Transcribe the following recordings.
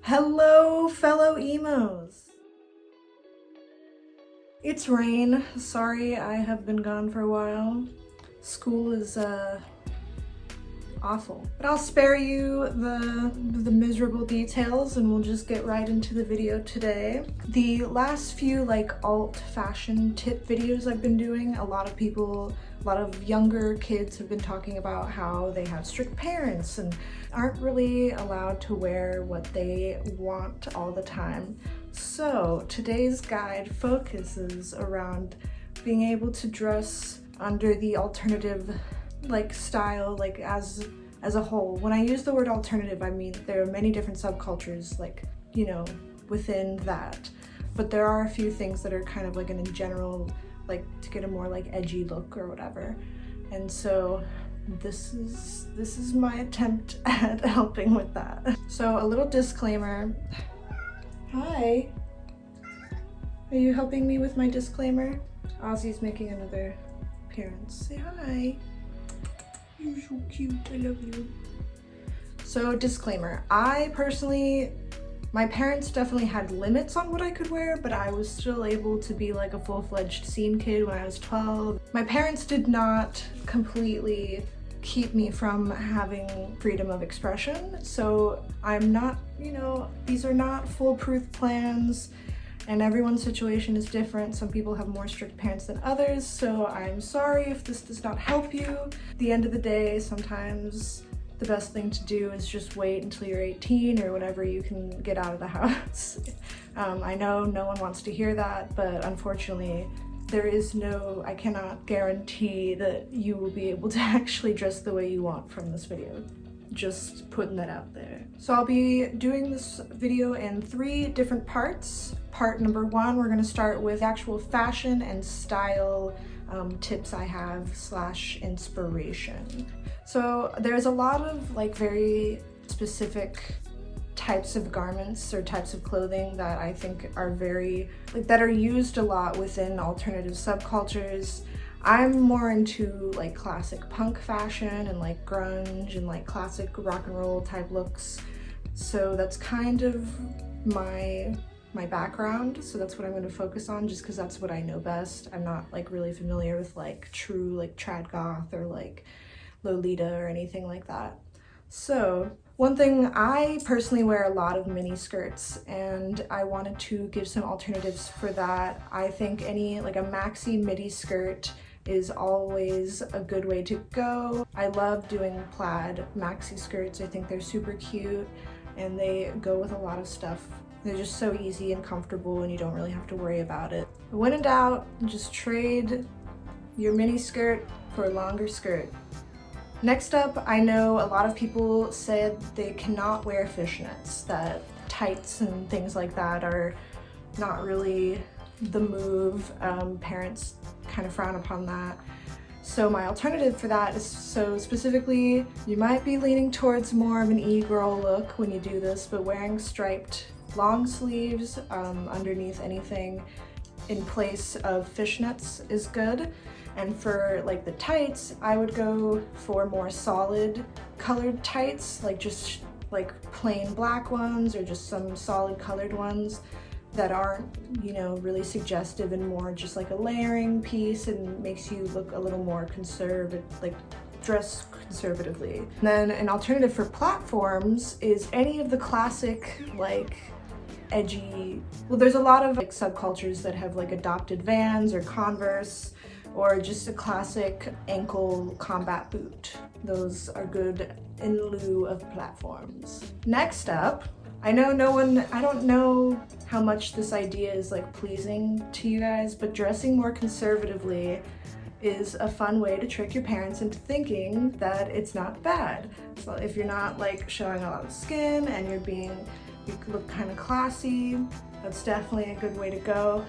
Hello, fellow emos! It's Rain. Sorry I have been gone for a while. School is, awful. But I'll spare you the miserable details and we'll just get right into the video today. The last few, like, alt fashion tip videos I've been doing, a lot of younger kids have been talking about how they have strict parents and aren't really allowed to wear what they want all the time. So today's guide focuses around being able to dress under the alternative style, as a whole. When I use the word alternative, I mean there are many different subcultures, within that. But there are a few things that are kind of like in general, to get a more edgy look or whatever. And so this is my attempt at helping with that. So a little disclaimer. Hi. Are you helping me with my disclaimer? Ozzy's making another appearance. Say hi. You're so cute, I love you. So disclaimer, my parents definitely had limits on what I could wear, but I was still able to be like a full-fledged scene kid when I was 12. My parents did not completely keep me from having freedom of expression, so I'm not, these are not foolproof plans, and everyone's situation is different. Some people have more strict parents than others, so I'm sorry if this does not help you. At the end of the day, sometimes the best thing to do is just wait until you're 18 or whenever you can get out of the house. I know no one wants to hear that, but unfortunately, I cannot guarantee that you will be able to actually dress the way you want from this video. Just putting that out there. So I'll be doing this video in 3 different parts. Part number 1, we're gonna start with actual fashion and style tips I have / inspiration. So there's a lot of very specific types of garments or types of clothing that I think are that are used a lot within alternative subcultures. I'm more into classic punk fashion and grunge and classic rock and roll type looks. So that's kind of my background. So that's what I'm going to focus on just because that's what I know best. I'm not really familiar with true trad goth or Lolita or anything like that. So one thing, I personally wear a lot of mini skirts and I wanted to give some alternatives for that. I think a maxi midi skirt is always a good way to go. I love doing plaid maxi skirts. I think they're super cute and they go with a lot of stuff. They're just so easy and comfortable and you don't really have to worry about it. When in doubt, just trade your mini skirt for a longer skirt. Next up, I know a lot of people said they cannot wear fishnets, that tights and things like that are not really the move. Parents kind of frown upon that. So my alternative for that is, specifically, you might be leaning towards more of an e-girl look when you do this, but wearing striped long sleeves underneath anything in place of fishnets is good. And for the tights, I would go for more solid colored tights, just plain black ones or just some solid colored ones that aren't, really suggestive and more just a layering piece and makes you look a little more conservative, dress conservatively. And then an alternative for platforms is any of the classic edgy, there's a lot of subcultures that have adopted Vans or Converse or just a classic ankle combat boot. Those are good in lieu of platforms. Next up, I don't know how much this idea is pleasing to you guys, but dressing more conservatively is a fun way to trick your parents into thinking that it's not bad. So if you're not showing a lot of skin and you look kind of classy, that's definitely a good way to go.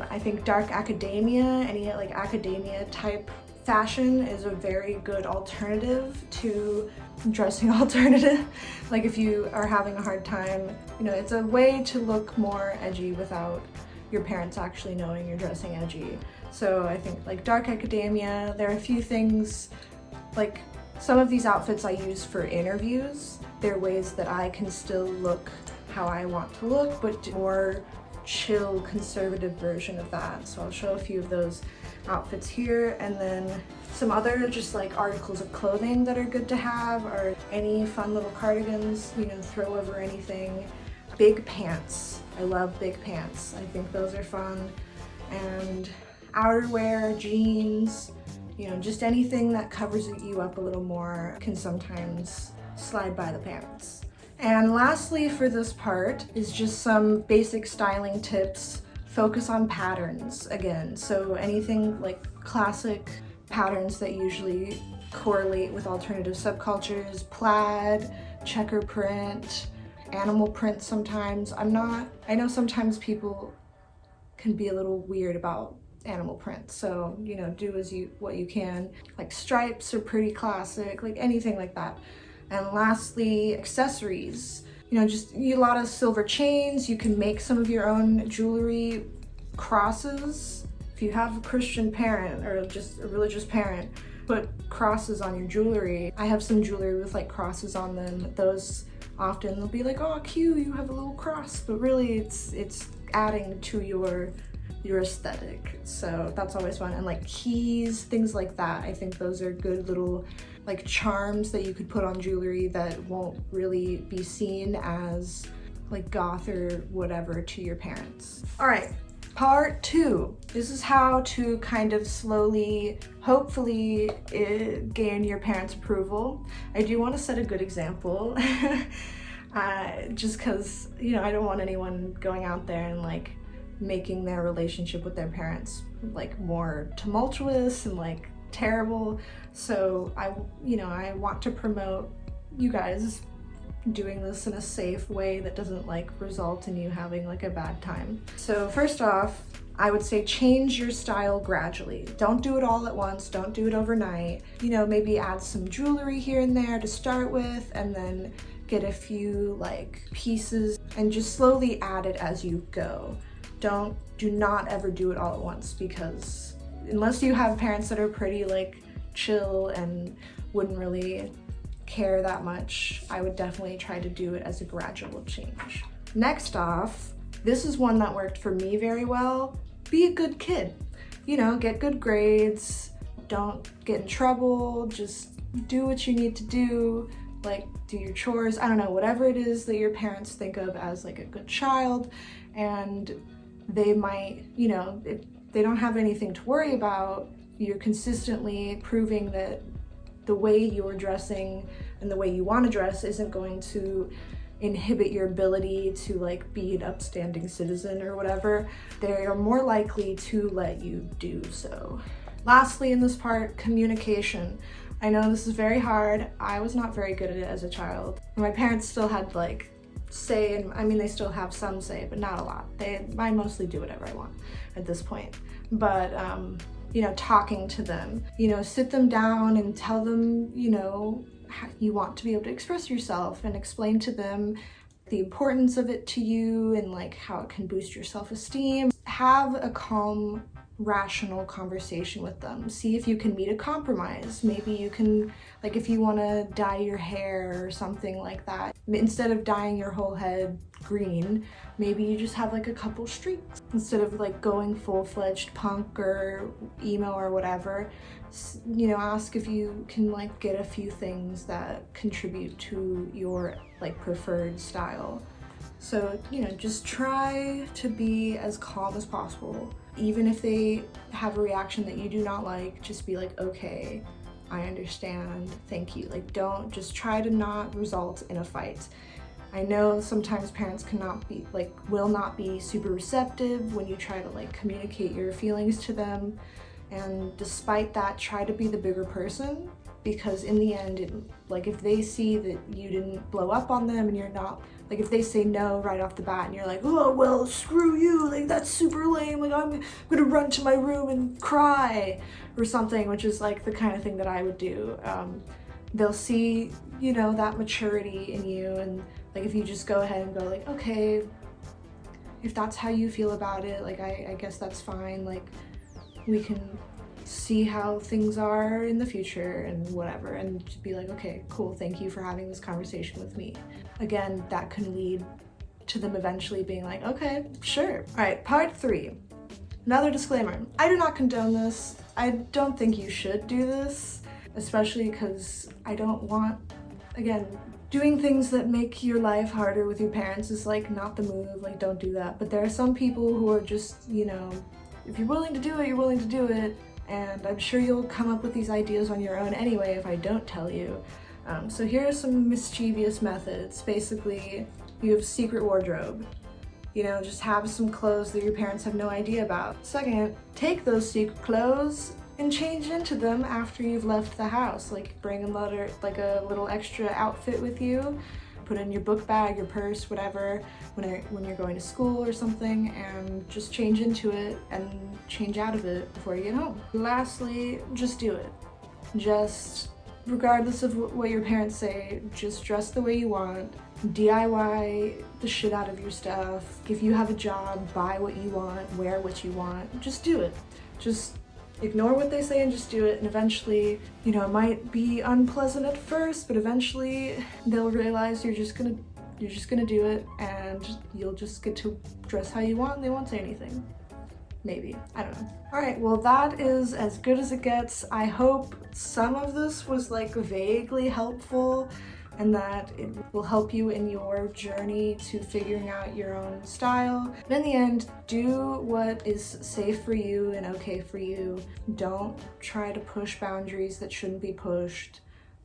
I think dark academia, any academia type fashion is a very good alternative to dressing alternative. If you are having a hard time, it's a way to look more edgy without your parents actually knowing you're dressing edgy. So I think dark academia, there are a few things, some of these outfits I use for interviews. They're ways that I can still look how I want to look, but more chill, conservative version of that. So I'll show a few of those outfits here, and then some other just like articles of clothing that are good to have, or any fun little cardigans, you know, throw over anything. Big pants. I love big pants. I think those are fun. And outerwear, jeans, you know, just anything that covers you up a little more can sometimes slide by the pants. And lastly for this part is just some basic styling tips. Focus on patterns again. So anything like classic patterns that usually correlate with alternative subcultures, plaid, checker print, animal print sometimes. I know sometimes people can be a little weird about animal print, so you know, do what you can. Like stripes are pretty classic, like anything like that. And lastly, accessories. You know, just a lot of silver chains. You can make some of your own jewelry. Crosses. If you have a Christian parent or just a religious parent, put crosses on your jewelry. I have some jewelry with like crosses on them. Those often they'll be like, oh cute, you have a little cross, but really it's adding to your aesthetic. So that's always fun. And like keys, things like that. I think those are good little like charms that you could put on jewelry that won't really be seen as like goth or whatever to your parents. All right, part 2. This is how to kind of slowly, hopefully, gain your parents' approval. I do want to set a good example, just because, you know, I don't want anyone going out there and like making their relationship with their parents like more tumultuous and like terrible. So I want to promote you guys doing this in a safe way that doesn't like result in you having like a bad time. So first off, I would say change your style gradually. Don't do it all at once, don't do it overnight. You know, maybe add some jewelry here and there to start with, and then get a few like pieces and just slowly add it as you go. Do not ever do it all at once, because unless you have parents that are pretty like chill and wouldn't really care that much, I would definitely try to do it as a gradual change. Next off, this is one that worked for me very well. Be a good kid. You know, get good grades, don't get in trouble, just do what you need to do, like do your chores, I don't know, whatever it is that your parents think of as like a good child. And they might, you know, if they don't have anything to worry about, you're consistently proving that the way you're dressing and the way you want to dress isn't going to inhibit your ability to like be an upstanding citizen or whatever. They are more likely to let you do so. Lastly, in this part, communication. I know this is very hard. I was not very good at it as a child. My parents still had like say, and I mean they still have some say, but not a lot. I mostly do whatever I want at this point. But you know, talking to them, you know, sit them down and tell them, you know, how you want to be able to express yourself, and explain to them the importance of it to you and like how it can boost your self-esteem. Have a calm, rational conversation with them. See if you can meet a compromise. Maybe you can, like if you want to dye your hair or something like that, instead of dyeing your whole head green, maybe you just have like a couple streaks. Instead of like going full-fledged punk or emo or whatever, you know, ask if you can like get a few things that contribute to your like preferred style. So, you know, just try to be as calm as possible. Even if they have a reaction that you do not like, just be like, okay, I understand, thank you. Like, just try to not result in a fight. I know sometimes parents will not be super receptive when you try to like communicate your feelings to them. And despite that, try to be the bigger person, because in the end, like if they see that you didn't blow up on them and you're not, like if they say no right off the bat and you're like, oh, well, screw you, like that's super lame, like I'm gonna run to my room and cry or something, which is like the kind of thing that I would do. They'll see, you know, that maturity in you, and like if you just go ahead and go like, okay, if that's how you feel about it, like I guess that's fine, like we can see how things are in the future and whatever, and just be like, okay, cool, thank you for having this conversation with me. Again, that can lead to them eventually being like, okay, sure. All right, part 3. Another disclaimer. I do not condone this. I don't think you should do this, especially because I don't want, again, doing things that make your life harder with your parents is like not the move, like don't do that. But there are some people who are just, you know, if you're willing to do it, you're willing to do it. And I'm sure you'll come up with these ideas on your own anyway if I don't tell you. So here are some mischievous methods. Basically, you have secret wardrobe. You know, just have some clothes that your parents have no idea about. Second, take those secret clothes and change into them after you've left the house. Like bring a little extra outfit with you, put in your book bag, your purse, whatever, when you're going to school or something, and just change into it and change out of it before you get home. Lastly, just do it. Just, regardless of what your parents say, just dress the way you want. DIY the shit out of your stuff. If you have a job, buy what you want, wear what you want. Just do it. Just ignore what they say and just do it, and eventually, you know, it might be unpleasant at first, but eventually they'll realize you're just gonna do it, and you'll just get to dress how you want and they won't say anything. Maybe. I don't know. Alright, well that is as good as it gets. I hope some of this was like vaguely helpful and that it will help you in your journey to figuring out your own style. But in the end, do what is safe for you and okay for you. Don't try to push boundaries that shouldn't be pushed,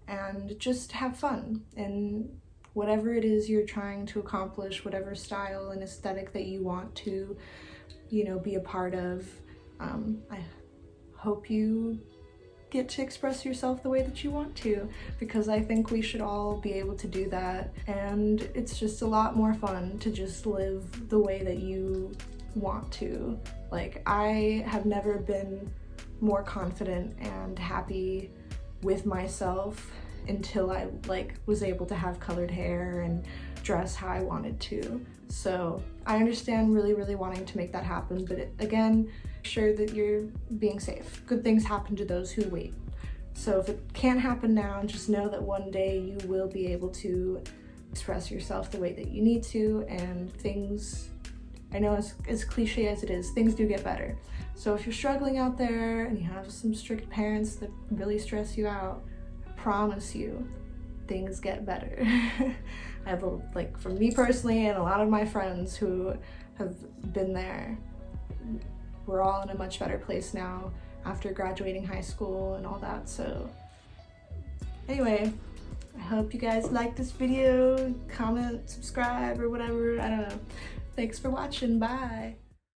and just have fun in whatever it is you're trying to accomplish, whatever style and aesthetic that you want to, you know, be a part of. I hope you get to express yourself the way that you want to, because I think we should all be able to do that, and it's just a lot more fun to just live the way that you want to. Like, I have never been more confident and happy with myself until I was able to have colored hair and dress how I wanted to. So I understand really wanting to make that happen, but again, make sure that you're being safe. Good things happen to those who wait. So if it can't happen now, just know that one day you will be able to express yourself the way that you need to, and things, I know as cliche as it is, things do get better. So if you're struggling out there and you have some strict parents that really stress you out, I promise you, things get better. I have, from me personally and a lot of my friends who have been there, we're all in a much better place now after graduating high school and all that. So anyway, I hope you guys like this video. Comment, subscribe, or whatever, I don't know. Thanks for watching, bye.